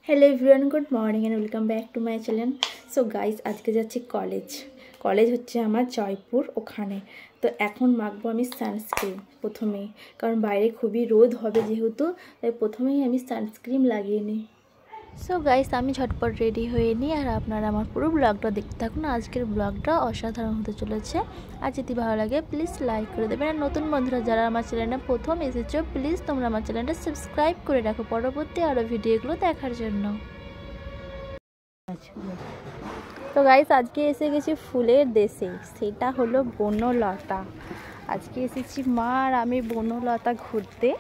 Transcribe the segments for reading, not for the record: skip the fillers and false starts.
Hello everyone, good morning and welcome back to my channel. So guys, আজকে যাচ্ছি college হচ্ছে আমার জয়পুর, ওখানে। তো এখন মাখবো আমি সানস্ক্রিন প্রথমেই, কারণ বাইরে খুবই রোদ হবে যেহেতু, তাই প্রথমেই আমি সানস্ক্রিন লাগিয়ে নিই। সো গাইস, আমি ঝটপট রেডি হয়ে নিই, আর আপনারা আমার পুরো ব্লগটা দেখতে থাকুন। আজকের ব্লগটা অসাধারণ হতে চলেছে। আর যদি ভালো লাগে প্লিজ লাইক করে দেবেন। আর নতুন বন্ধুরা যারা আমার চ্যানেলে প্রথম এসেছো, প্লিজ তোমরা আমার চ্যানেলটা সাবস্ক্রাইব করে রাখো পরবর্তী আরও ভিডিওগুলো দেখার জন্য। তো গাইস, আজকে এসে গেছি ফুলের দেশে, সেটা হলো বনলতা। আজকে এসেছি মা আর আমি বনলতা ঘুরতে।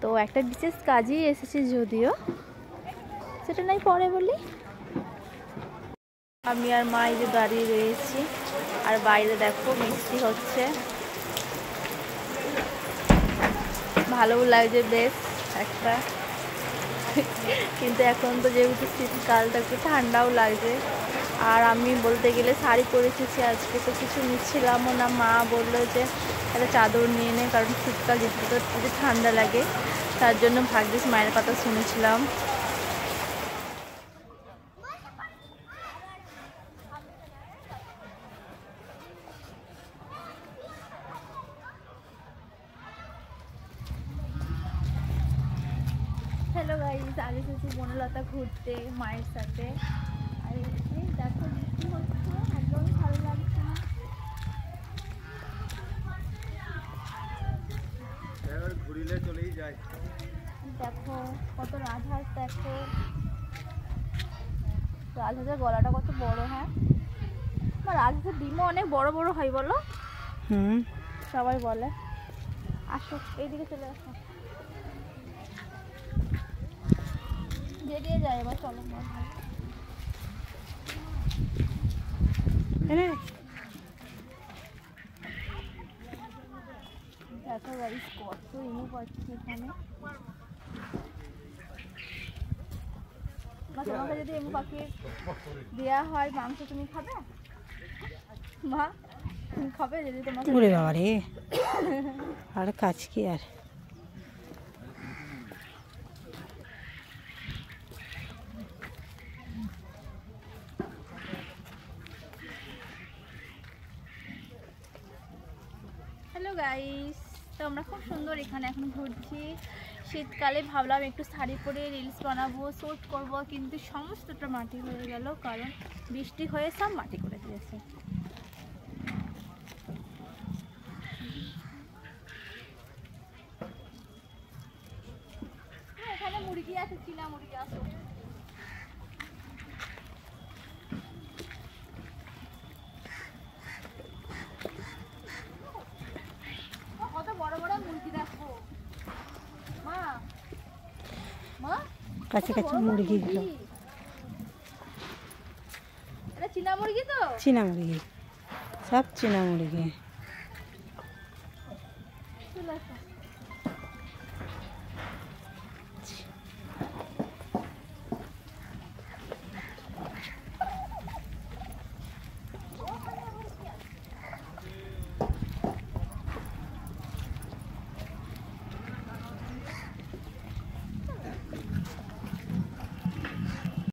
তো একটা বিশেষ কাজেই এসেছি, যদিও সেটা নাই পরে বলি। আমি আর মা এই যে দাঁড়িয়ে রয়েছি, আর বাইরে দেখো মিষ্টি হচ্ছে, ভালোও লাগছে বেশ একটা। কিন্তু এখন তো যেহেতু শীতকালটা একটু ঠান্ডাও লাগছে। আর আমি বলতে গেলে শাড়ি পরে এসেছি আজকে, তো কিছু নিচ্ছিলামও না। মা বললো যে একটা চাদর নিয়ে নে, কারণ শীতকাল যেতে তো একটু ঠান্ডা লাগে, তার জন্য ভাগ্যিস মায়ের কথা শুনেছিলাম। হ্যালো গাইস, আজ এসেছি বনলতা ঘুরতে মায়ের সাথে। আর এসে দেখো বৃষ্টি হচ্ছে, একদমই ভালো লাগছে না। ঘুরিলে চলেই যায়। দেখো কত রাজহাঁস, দেখো রাজহাঁসের গলাটা কত বড়। হ্যাঁ, রাজহাঁসের ডিমও অনেক বড় বড় হয় বলো। সবাই বলে। আসো এইদিকে চলে আসো, বেরিয়ে যায় এবার, চলো। দেখো গাইস, কত ইনু পাচ্ছি এখানে। তোমাকে যদি এমু পাখি দেওয়া হয় মাংস, তুমি খাবে? মা, তুমি খাবে যদি তোমাকে? ওরে বাবা রে, আর কাজ কি আর। হ্যালো গাইস, তো আমরা খুব সুন্দর এখানে এখন ঘুরছি। শীতকালে ভাবলাম একটু শাড়ি পরে রিলস বানাবো, শ্যুট করব, কিন্তু সমস্তটা মাটি হয়ে গেল, কারণ বৃষ্টি হয়ে সব মাটি করে দিয়েছে। এখানে মুরগি আছে, চীনা মুরগি। আসো, কত বড় বড় মুরগি দেখো। মা মা, কাছে কাছে মুরগিগুলো, এটা চীনা মুরগি তো? চীনা মুরগি, সব চীনা মুরগি। চলে আসো।